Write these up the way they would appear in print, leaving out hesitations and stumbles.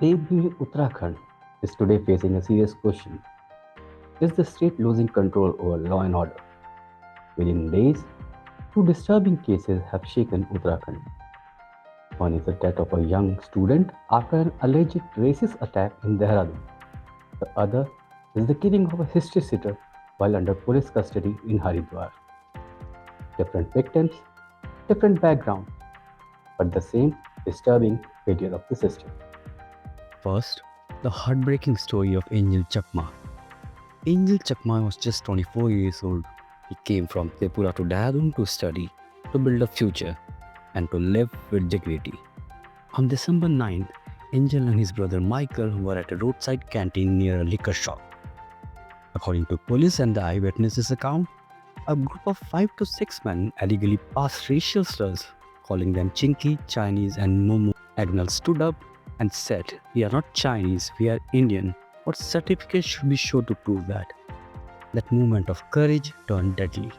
Devbhoomi Uttarakhand is today facing a serious question. Is the state losing control over law and order? Within days, two disturbing cases have shaken Uttarakhand. One is the death of a young student after an alleged racist attack in Dehradun. The other is the killing of a history sitter while under police custody in Haridwar. Different victims, different background, but the same disturbing failure of the system. First, the heartbreaking story of Angel Chakma. Angel Chakma was just 24 years old. He came from Tripura to Dehradun to study, to build a future, and to live with dignity. On December 9th, Angel and his brother Michael were at a roadside canteen near a liquor shop. According to police and the eyewitnesses' account, a group of 5 to 6 men illegally passed racial slurs, calling them Chinky, Chinese, and Momo. Agnel stood up and said, "We are not Chinese, we are Indian. What certificate should be shown to prove that?" That movement of courage turned deadly.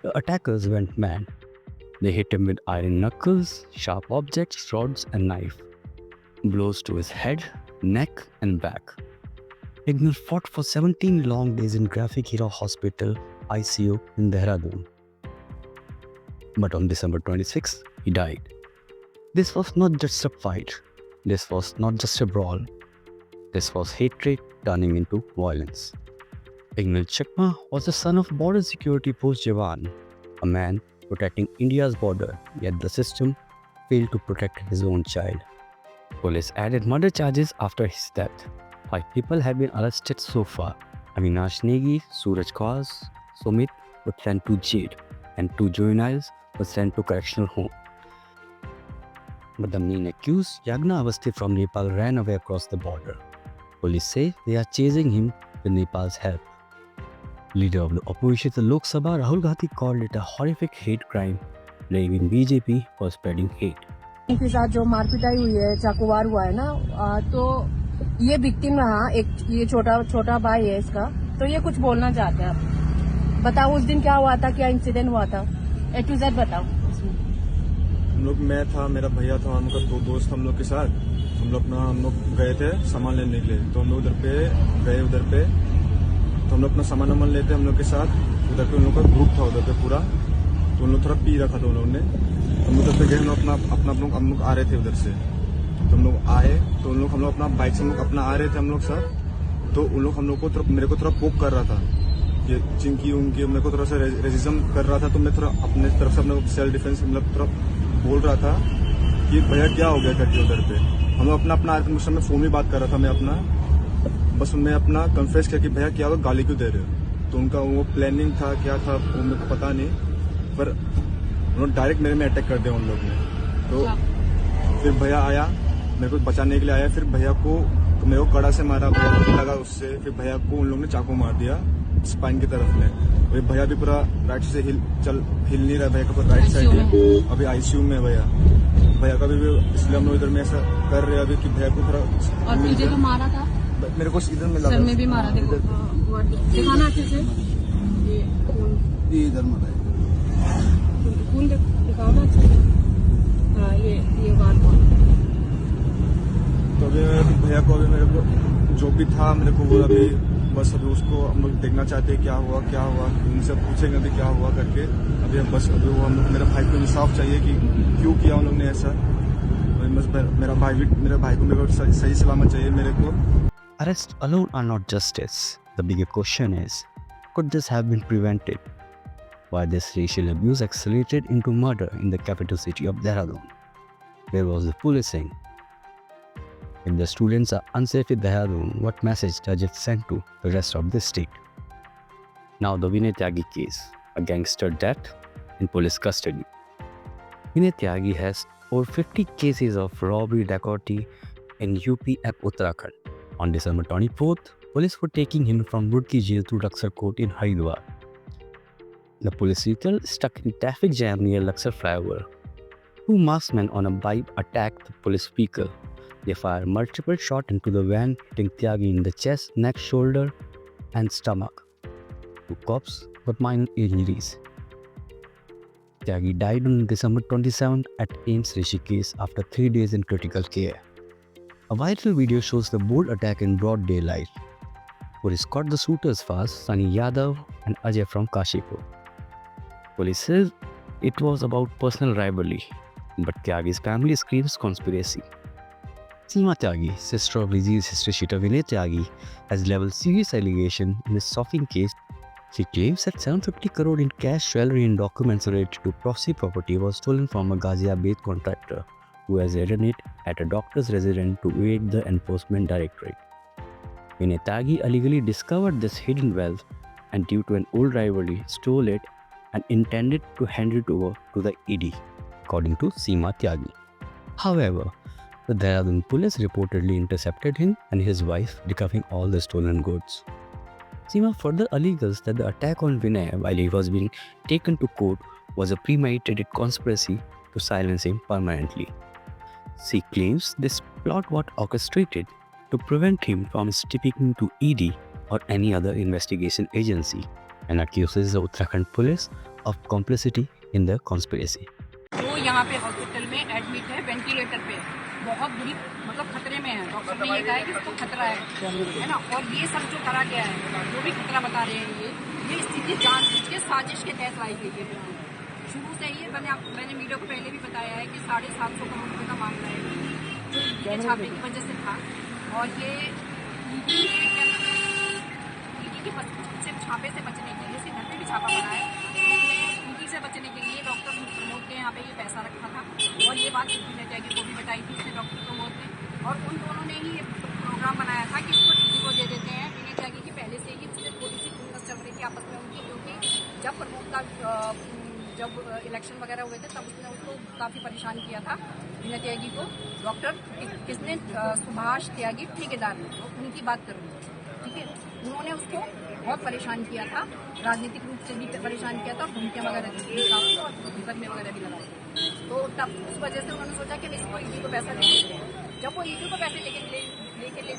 The attackers went mad. They hit him with iron knuckles, sharp objects, rods, and knife. Blows to his head, neck, and back. Ignal fought for 17 long days in Graphic Hero Hospital ICU in Dehradun. But on December 26, he died. This was not just a fight. This was not just a brawl. This was hatred turning into violence. Ignal Chakma was the son of Border Security Post Jawan, a man protecting India's border, yet the system failed to protect his own child. Police added murder charges after his death. 5 people have been arrested so far. Avinash Negi, Suraj Kaur, Sumit were sent to jail, and 2 juveniles were sent to correctional home. But the main accused, Yagna Avasti from Nepal, ran away across the border. Police say they are chasing him with Nepal's help. Leader of the opposition, the Lok Sabha, Rahul Gandhi, called it a horrific hate crime, blaming BJP for spreading hate. इनके साथ जो मारपिटाई हुई है, चाकुवार हुआ है ना, तो ये विक्टिम रहा, एक ये छोटा भाई है इसका, तो ये कुछ बोलना चाहते हैं आप? बताओ उस दिन क्या हुआ था, क्या इंसिडेंट हुआ था, A to Z बताओ। हम लोग, मैं था, मेरा भैया था, हम लोग 2 दोस्त हम लोग के साथ हम लोग गए थे सामान लेने के लिए। तो हम लोग उधर पे तो हम लोग अपना सामान लेते हम लोग के साथ। उधर पे उन लोग का ग्रुप था उधर पे पूरा, तो उन लोग थोड़ा पी रखा था उन लोगों ने। हम उधर पे गए, हम लोग आ रहे थे उधर से। तो हम लोग आए, तो हम लोग अपना बाइक से हम लोग अपना आ रहे थे हम लोग सब। तो उन लोग हम लोग को मेरे को थोड़ा पोक कर रहा था, ये चिंकी उनकी मेरे को थोड़ा सा रेजिज्म कर रहा था। तो मैं थोड़ा अपने तरफ से अपने सेल्फ डिफेंस मतलब थोड़ा बोल रहा था कि भैया क्या हो गया करके। उधर पे हम लोग अपना आ रहे थे, उस समय फोन में बात कर रहा था मैं अपना, बस मैं अपना कन्फेस किया कि भैया क्या हुआ, गाली क्यों दे रहे हो। तो उनका वो प्लानिंग था, क्या था वो मेरे को पता नहीं, पर उन्होंने डायरेक्ट मेरे में अटैक कर दिया उन लोग ने। तो फिर भैया आया, मेरे को बचाने के लिए आया। फिर भैया को मेरे को कड़ा से मारा, भैया को लगा उससे। फिर भैया को उन लोगों ने चाकू मार दिया स्पाइन की तरफ में। भैया भी पूरा राइट से हिल नहीं रहा, भैया का पूरा राइट साइड अभी आईसीयू में भैया का भी, इसलिए हम लोग इधर में ऐसा कर रहे हैं अभी कि भैया को थोड़ा। और तुझे तो मारा था, मेरे को इधर में लगा, सर में भी मारा, देखो दिखाना अच्छे से, ये इधर मारा खून दिखाओ ना अच्छे से। हाँ, ये बात तो अभी भैया को अभी मेरे को जो भी था मेरे को वो अभी बस अभी उसको हम लोग देखना चाहते हैं क्या हुआ, उनसे पूछेंगे अभी क्या हुआ करके। अभी बस अभी वो हम लोग, मेरे भाई को इंसाफ चाहिए कि क्यों किया उन लोग ने ऐसा। बस मेरा भाई को मेरे को सही सलामत चाहिए मेरे को। Arrests alone are not justice. The bigger question is, could this have been prevented? Why this racial abuse escalated into murder in the capital city of Dehradun? Where was the policing? If the students are unsafe in Dehradun, what message does it send to the rest of the state? Now the Vinay Tyagi case, a gangster death in police custody. Vinay Tyagi has over 50 cases of robbery dacoity in UP and Uttarakhand. On December 24th, police were taking him from Rudki jail to Laksar Court in Haridwar. The police vehicle stuck in traffic jam near Laksar flyover. 2 masked men on a bike attacked the police vehicle. They fired multiple shots into the van, hitting Tyagi in the chest, neck, shoulder, and stomach. 2 cops got minor injuries. Tyagi died on December 27th at AIIMS Rishikesh after 3 days in critical care. A viral video shows the bold attack in broad daylight. Police caught the shooters fast, Sunny Yadav and Ajay from Kashipur. Police says it was about personal rivalry, but Tyagi's family screams conspiracy. Seema Tyagi, sister of Rizzi's history-sheeter Vinay Tyagi, has leveled serious allegation in this shocking case. She claims that 750 crore in cash, jewelry and documents related to proxy property was stolen from a Ghaziabad contractor who has hidden it at a doctor's residence to evade the enforcement directorate. Vinay Tyagi illegally discovered this hidden wealth and due to an old rivalry stole it and intended to hand it over to the ED, according to Seema Tyagi. However, the Dehradun police reportedly intercepted him and his wife, recovering all the stolen goods. Seema further alleges that the attack on Vinay while he was being taken to court was a premeditated conspiracy to silence him permanently. She claims this plot was orchestrated to prevent him from speaking to ED or any other investigation agency and accuses the Uttarakhand police of complicity in the conspiracy. वो यहाँ पे hospital में admit है, ventilator पे, बहुत बुरी मतलब खतरे में है। डॉक्टर ने ये कहा है कि उसको खतरा है ना। और ये सब जो करा गया है, जो भी खतरा बता रहे हैं, ये स्थिति जानबूझ के साजिश के तहत लाई गई है। शुरू से ही मैंने मीडिया को पहले भी बताया है कि 750 करोड़ रुपए का मामला है, जो ईडी के छापे की वजह से था। और ये ईडी के छापे से बचने के लिए, घर पे भी छापा बना है, ईडी से बचने के लिए डॉक्टर प्रमोद के यहाँ पे ये पैसा रखा था। और ये बात विनय त्यागी को भी बताई थी इसने, डॉक्टर प्रमोद ने। और उन दोनों ने ही प्रोग्राम बनाया था कि इसको ईडी को दे देते हैं। विनय त्यागी की पहले से ही उससे थोड़ी सी खुंदस चल रही थी आपस में उनकी, क्योंकि जब प्रमोद का जब इलेक्शन वगैरह हुए थे तब उसने उसको काफ़ी परेशान किया था विनय त्यागी को। डॉक्टर किसने, सुभाष त्यागी ठेकेदार ने, उनकी बात करूँगी, ठीक है। उन्होंने उसको बहुत परेशान किया था, राजनीतिक रूप से भी परेशान किया था, धमकियाँ वगैरह दी और मुकदमे वगैरह भी लगाए। तो तब उस वजह से उन्होंने सोचा कि इसको ईडी को पैसा दे देते हैं। जब वो ईडी को पैसे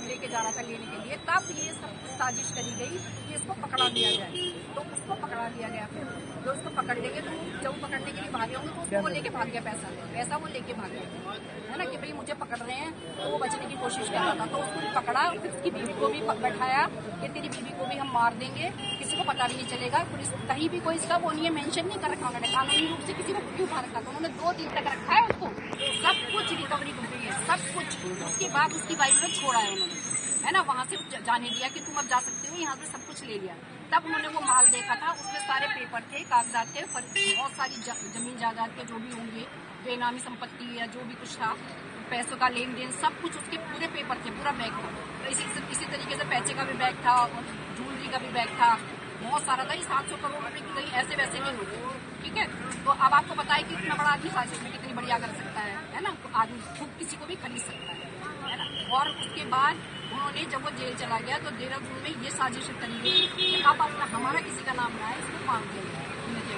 लेके जा रहा था लेने के लिए, तब ये सब कुछ साजिश करी गई कि इसको पकड़ा दिया जाए। तो उसको पकड़ा दिया गया। फिर जो उसको पकड़ लेंगे, तो जब वो पकड़ने के लिए भागे होंगे तो उसको वो लेके भाग गया पैसा वो लेके भाग गया, है ना, कि भाई मुझे पकड़ रहे हैं। तो वो बचने की कोशिश कर रहा था, तो उसको भी पकड़ा, फिर उसकी बीवी को भी बैठाया कि तेरी बीवी को भी हम मार देंगे, किसी को पता भी नहीं चलेगा। पुलिस कहीं भी कोई इसका वो नहीं है, मेंशन नहीं कर रखा उन्होंने, कानूनी रूप से किसी को क्यों उठा रखा। तो उन्होंने 2 दिन तक रखा है उसको, सब कुछ रिकवरी कर रही है, सब कुछ। उसके बाद उसकी वाइफ ने छोड़ा है उन्होंने, है ना, वहां से जाने दिया कि तुम अब जा सकते हो, यहाँ से सब कुछ ले लिया। तब उन्होंने वो माल देखा था, उसमें सारे पेपर थे, कागजात थे, बहुत सारी जमीन जायदाद के जो भी होंगे, बेनामी संपत्ति या जो भी कुछ था, पैसों का लेन देन, सब कुछ उसके पूरे पेपर थे, पूरा बैग था। तो इसी तरीके से पैसे का भी बैग था और ज्वेलरी का भी बैग था, बहुत सारा था। 700 करोड़ रुपए की कहीं ऐसे वैसे नहीं होते, ठीक है। तो अब आपको पता है कि इतना बड़ा आदमी साजिश में कितनी बढ़िया कर सकता है ना। तो आदमी खुद किसी को भी खरीद सकता है ना। और उसके बाद उन्होंने जब वो जेल चला गया तो देहरादून में ये साजिश करी गई कि अब अपना हमारा किसी का नाम रहा है, इसको मांग दिया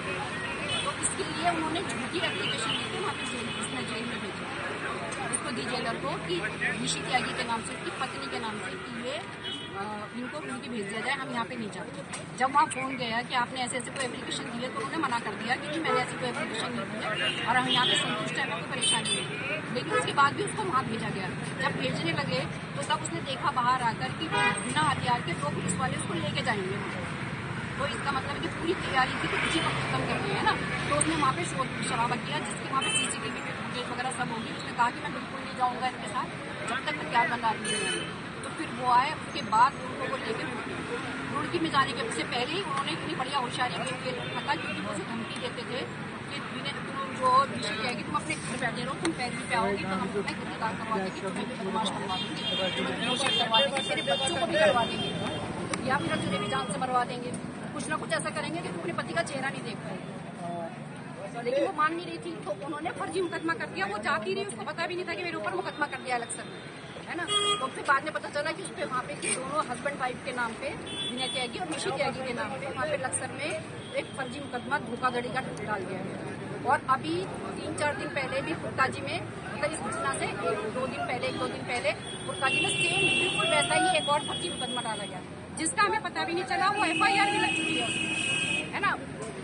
गया। तो इसके लिए उन्होंने झूठी एप्लीकेशन दी थी, वहाँ पे जेल में भेजा इसको, दी जेलर को, कि ऋषि त्यागी के नाम से, उसकी पत्नी के नाम से, कि ये इनको उनकी भेज दिया जाए, हम यहाँ पे नहीं चाहते। जब वहाँ फोन गया कि आपने ऐसे कोई एप्लीकेशन दी है, तो उन्होंने मना कर दिया कि नहीं, मैंने ऐसी कोई एप्लीकेशन नहीं दी है और हम यहाँ पे संतुष्ट है, हमें कोई परेशानी नहीं। लेकिन उसके बाद भी उसको वहाँ भेजा गया। जब भेजने लगे तो तब उसने देखा बाहर आकर कि बिना हथियार के 2 पुलिस वाले उसको लेके जाएंगे। तो इसका मतलब है कि पूरी तैयारी थी कि किसी को खत्म करनी है ना। तो उसने वहाँ पे शोर शराबा किया, जिसके वहाँ पे CCTV पे फुटेज वगैरह सब होगी। उसने कहा कि मैं बिल्कुल नहीं जाऊँगा इनके साथ जब तक हथियार बंद आदमी नहीं आए। तो फिर वो आए, उसके बाद उनको वो लेके रुड़की में जाने के से पहले ही उन्होंने इतनी बढ़िया होशियारी के रखा था, क्योंकि वो उसे धमकी देते थे कि जो ऋषि कहेगी तुम अपने घर बैठे रहो, तुम पैरवी पे आओगी तो हम तुम्हें गिरफ्तार करवा देंगे, तुम्हें भी बदमाश करवा देंगे, तुम्हें बेहोश करवा देंगे, तेरे बच्चों को भी करवा देंगे, या फिर तुझे भी जान से मरवा देंगे। कुछ ना कुछ ऐसा करेंगे कि तुम अपने पति का चेहरा नहीं देख पाएगी। लेकिन वो मान नहीं रही थी, तो उन्होंने फर्जी मुकदमा कर दिया। वो जाती रही, उसको पता भी नहीं था कि मेरे ऊपर मुकदमा कर दिया इलेक्शन में, है ना। तो फिर बाद में पता चला कि उस पर वहाँ पे दोनों हस्बैंड वाइफ के नाम पे, विनय त्यागी और ऋषि त्यागी के नाम पे, वहाँ पे लक्सर में एक फर्जी मुकदमा धोखाधड़ी का डाल दिया है। और अभी 3-4 दिन पहले भी फुर्ताजी में, मतलब इस घटना से 1-2 दिन पहले फुर्ताजी में सेम बिल्कुल वैसा ही एक और फर्जी मुकदमा डाला गया, जिसका हमें पता भी नहीं चला। वो FIR भी लग चुकी है, ना।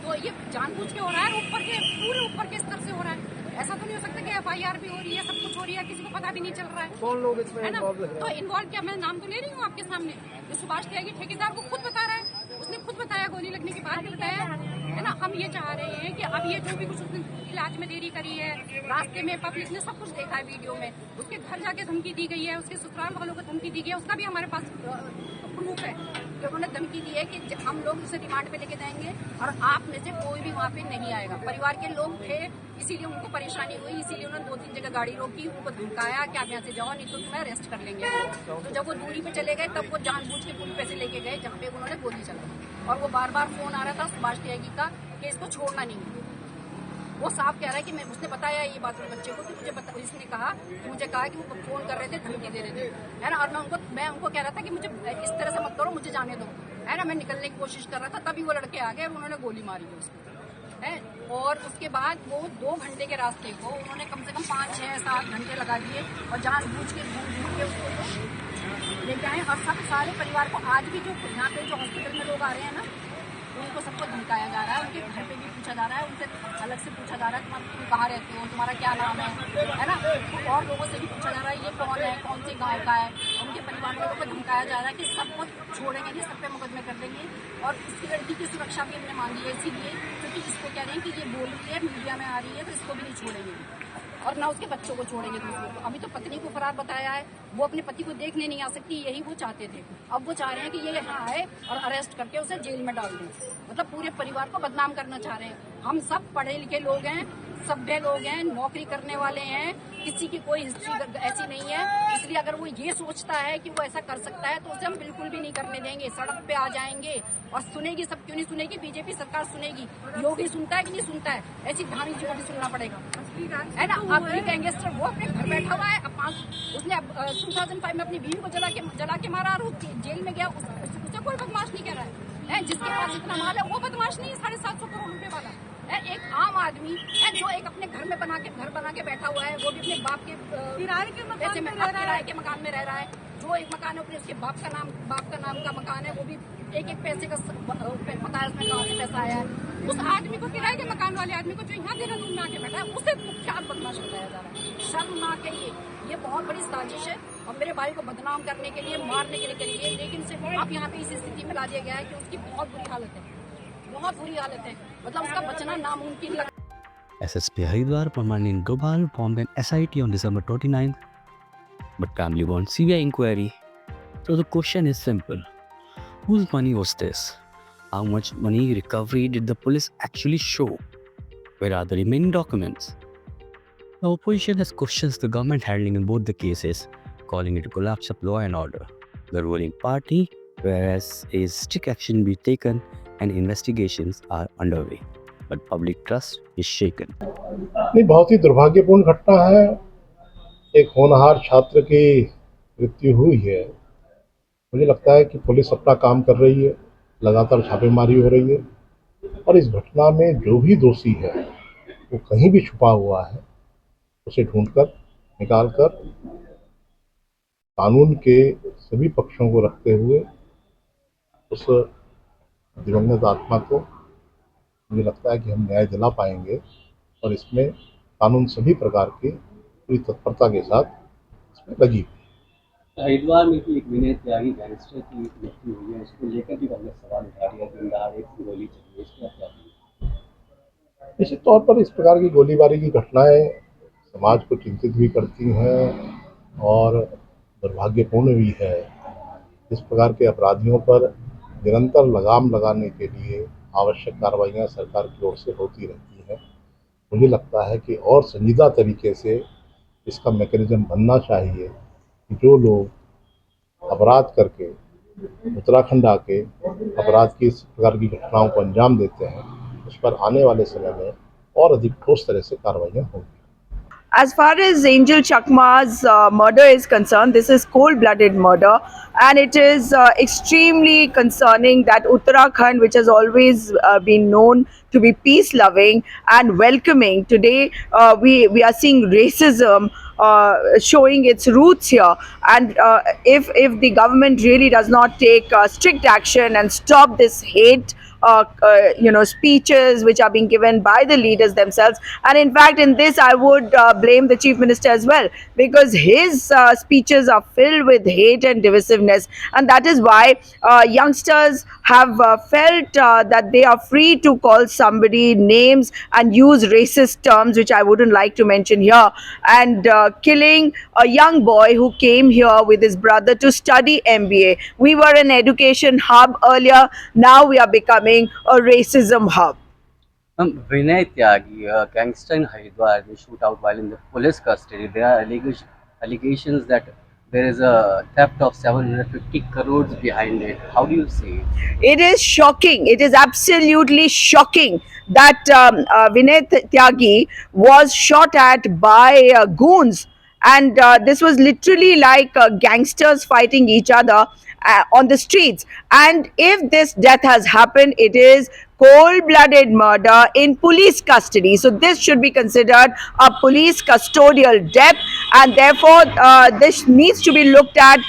तो ये जानबूझ के हो रहा है, पूरे ऊपर के स्तर से हो रहा है। ऐसा तो नहीं हो सकता कि FIR भी हो रही है, सब कुछ हो रही है, किसी को पता भी नहीं चल रहा है। कौन लोग इसमें है ना? involved लग रहे तो इन्वॉल्व क्या, मैं नाम तो ले रही हूँ आपके सामने, जो सुभाष त्यागी ठेकेदार, वो खुद बता रहा है, उसने खुद बताया, गोली लगने के बाद भी बताया, है ना। हम ये चाह रहे हैं कि अब ये जो भी कुछ उसने इलाज में देरी करी है, रास्ते में पब्लिक ने सब कुछ देखा है वीडियो में, उसके घर जाके धमकी दी गई है, उसके ससुराल वालों को धमकी दी गई है, उसका भी हमारे पास प्रूफ है कि उन्होंने धमकी दी है कि हम लोग उसे रिमांड पे लेके जाएंगे और आप में से कोई भी वहाँ पे नहीं आएगा। परिवार के लोग थे, इसीलिए उनको परेशानी हुई, इसीलिए उन्होंने 2-3 जगह गाड़ी रोकी, उनको धमकाया कि आप यहाँ से जाओ नहीं तो तुम्हें अरेस्ट कर लेंगे। तो जब वो दूरी पे चले गए तब वो जानबूझ के पुल पे से लेके गए जहाँ पे उन्होंने गोली चलाई, और वो बार बार फोन आ रहा था सुभाष त्यागी का कि इसको छोड़ना नहीं है। वो साफ कह रहा है कि मैं, उसने बताया ये बात उस बच्चे को कि इसने कहा कि वो फोन कर रहे थे, धमकी दे रहे थे, है ना। और मैं उनको कह रहा था कि मुझे इस तरह से मत करो, मुझे जाने दो, है ना। मैं निकलने की कोशिश कर रहा था, तभी वो लड़के आ गए और उन्होंने गोली मारी उसको, है। और उसके बाद वो 2 घंटे के रास्ते को उन्होंने कम से कम 5, 6, 7 घंटे लगा दिए और जानबूझ के घूम के उसको लेके आए। और सारे परिवार को आज भी जो यहाँ पे जो हॉस्पिटल में लोग आ रहे हैं ना, उनको सबको धमकाया जा रहा है, उनके घर पे भी पूछा जा रहा है, उनसे अलग से पूछा जा रहा है तुम कहाँ रहते हो, तुम्हारा क्या नाम है ना। तो और लोगों से भी पूछा जा रहा है ये कौन है, कौन से गांव का है। उनके परिवार वालों को धमकाया जा रहा है कि सबको छोड़ेंगे नहीं, सब पे मुकदमे कर देंगे। और इस लड़की की सुरक्षा भी हमने मांगी है इसीलिए क्योंकि इसको कह रहे हैं कि ये बोल रही है, मीडिया में आ रही है, तो इसको भी नहीं छोड़ेंगे और ना उसके बच्चों को छोड़ेंगे दूसरों को। अभी तो पत्नी को फरार बताया है, वो अपने पति को देखने नहीं आ सकती, यही वो चाहते थे। अब वो चाह रहे हैं कि ये यहाँ आए और अरेस्ट करके उसे जेल में डाल दें, मतलब पूरे परिवार को बदनाम करना चाह रहे हैं। हम सब पढ़े लिखे लोग हैं, सभ्य लोग हैं, नौकरी करने वाले हैं, किसी की कोई हिस्ट्री ऐसी नहीं है। इसलिए अगर वो ये सोचता है कि वो ऐसा कर सकता है तो उसे हम बिल्कुल भी नहीं करने देंगे। सड़क पे आ जाएंगे और सुनेगी, सब क्यों नहीं सुनेगी, बीजेपी सरकार सुनेगी। योगी सुनता है कि नहीं सुनता है, ऐसी धामी जी को भी सुनना पड़ेगा, है ना। आप ये गैंगस्टर वो अपने घर बैठा हुआ है, उसने 2005 में अपनी बीवी को जला के मारा और जेल में गया, उसे कोई बदमाश नहीं कह रहा है। जिसके पास इतना माल है वो बदमाश नहीं है, 750 करोड़ रुपए वाला है। एक आम आदमी है जो एक अपने घर बना के बैठा हुआ है, वो भी अपने बाप के किराए के मकान में रह रहा है। जो एक मकान है अपने उसके बाप का नाम का मकान है, वो भी एक पैसे का पता है उसमें कहाँ से पैसा आया है। उस आदमी को, किराए के मकान वाले आदमी को जो यहाँ देहरादून में आके बैठा है, उसे कुख्यात बदमाश बताया जा रहा है। शर्मनाक है ये बहुत बड़ी साजिश है और मेरे भाई को बदनाम करने के लिए, मारने के लिए करी है। लेकिन सिर्फ अब यहाँ पे इस स्थिति में ला दिया गया है कि उसकी बहुत बुरी हालत है, मतलब उसका बचना नामुमकिन लग। SSP Haridwar Permanent Gopal formed an SIT on December 29th, but family wants CBI inquiry. So the question is simple. Whose money was this? How much money recovery did the police actually show? Where are the remaining documents? The opposition has questioned the government handling in both the cases, calling it a collapse of law and order. The ruling party, whereas a strict action be taken and investigations are underway, but public trust is shaken. नहीं, बहुत ही दुर्भाग्यपूर्ण घटना है। एक होनहार छात्र की मृत्यु हुई है। मुझे लगता है कि पुलिस अपना काम कर रही है, लगातार छापेमारी हो रही है और इस घटना में जो भी दोषी है वो कहीं भी छुपा हुआ है, उसे ढूंढकर निकालकर कानून के सभी पक्षों को रखते हुए उस दिवंगत आत्मा को मुझे लगता है कि हम न्याय दिला पाएंगे और इसमें कानून सभी प्रकार की पूरी तत्परता के साथ इसमें लगी हुई। हरिद्वार में भी एक विनय त्यागी गैंगस्टर की मृत्यु हुई है, उसको लेकर भी कांग्रेस सवाल उठा रही है, जिंदा एक गोली चली है, इसका क्या? निश्चित तौर पर इस प्रकार की गोलीबारी की घटनाएं समाज को चिंतित भी करती हैं और दुर्भाग्यपूर्ण भी है। इस प्रकार के अपराधियों पर निरंतर लगाम लगाने के लिए आवश्यक कार्रवाइयाँ सरकार की ओर से होती रहती हैं। मुझे लगता है कि और संजीदा तरीके से इसका मैकेनिज्म बनना चाहिए कि जो लोग अपराध करके उत्तराखंड आके अपराध की इस प्रकार की घटनाओं को अंजाम देते हैं, उस पर आने वाले समय में और अधिक ठोस तरह से कार्रवाइयाँ होंगी। As far as Angel Chakma's murder is concerned, this is cold-blooded murder, and it is extremely concerning that Uttarakhand, which has always been known to be peace-loving and welcoming, today we are seeing racism showing its roots here. And if the government really does not take strict action and stop this hate speeches which are being given by the leaders themselves. And in fact, in this, I would blame the chief minister as well, because his speeches are filled with hate and divisiveness, and that is why youngsters have felt that they are free to call somebody names and use racist terms, which I wouldn't like to mention here, and killing a young boy who came here with his brother to study MBA. We were an education hub earlier, now we are becoming a racism hub. Vinay Tyagi, a gangster in Haridwar, they shoot out while in the police custody. There are allegations that there is a theft of 750 crores behind it. How do you see it? It is shocking. It is absolutely shocking that Vinay Tyagi was shot at by goons. And this was literally like gangsters fighting each other on the streets. And if this death has happened, it is cold-blooded murder in police custody. So this should be considered a police custodial death, and therefore this needs to be looked at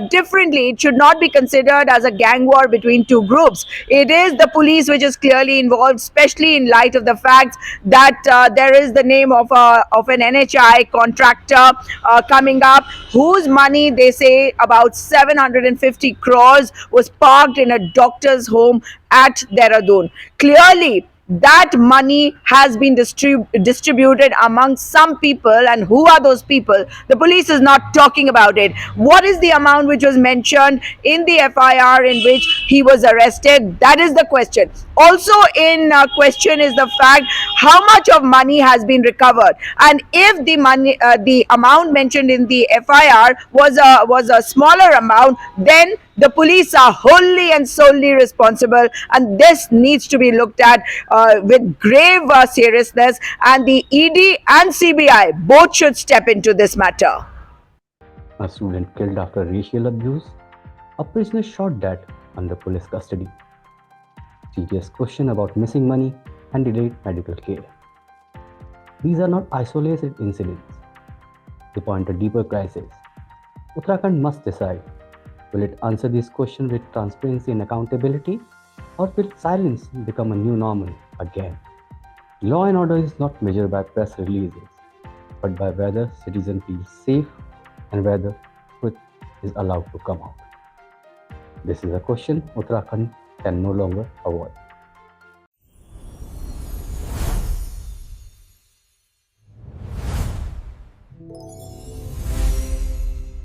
differently. It should not be considered as a gang war between two groups. It is the police which is clearly involved, especially in light of the fact that there is the name of an NHI contractor coming up, whose money, they say about 750 crores, was parked in a doctor's home at Dehradun. Clearly, that money has been distributed among some people, and who are those people? The police is not talking about it. What is the amount which was mentioned in the FIR in which he was arrested? That is the question. Also in question is the fact how much of money has been recovered, and if the money, the amount mentioned in the FIR was a smaller amount, then the police are wholly and solely responsible, and this needs to be looked at with grave seriousness, and the ED and CBI both should step into this matter. A student killed after racial abuse. A prisoner shot dead under police custody. Serious question about missing money and delayed medical care. These are not isolated incidents. They point a deeper crisis. Uttarakhand must decide. Will it answer this question with transparency and accountability, or will silence become a new normal again? Law and order is not measured by press releases, but by whether citizens feel safe and whether truth is allowed to come out. This is a question Uttarakhand can no longer avoid.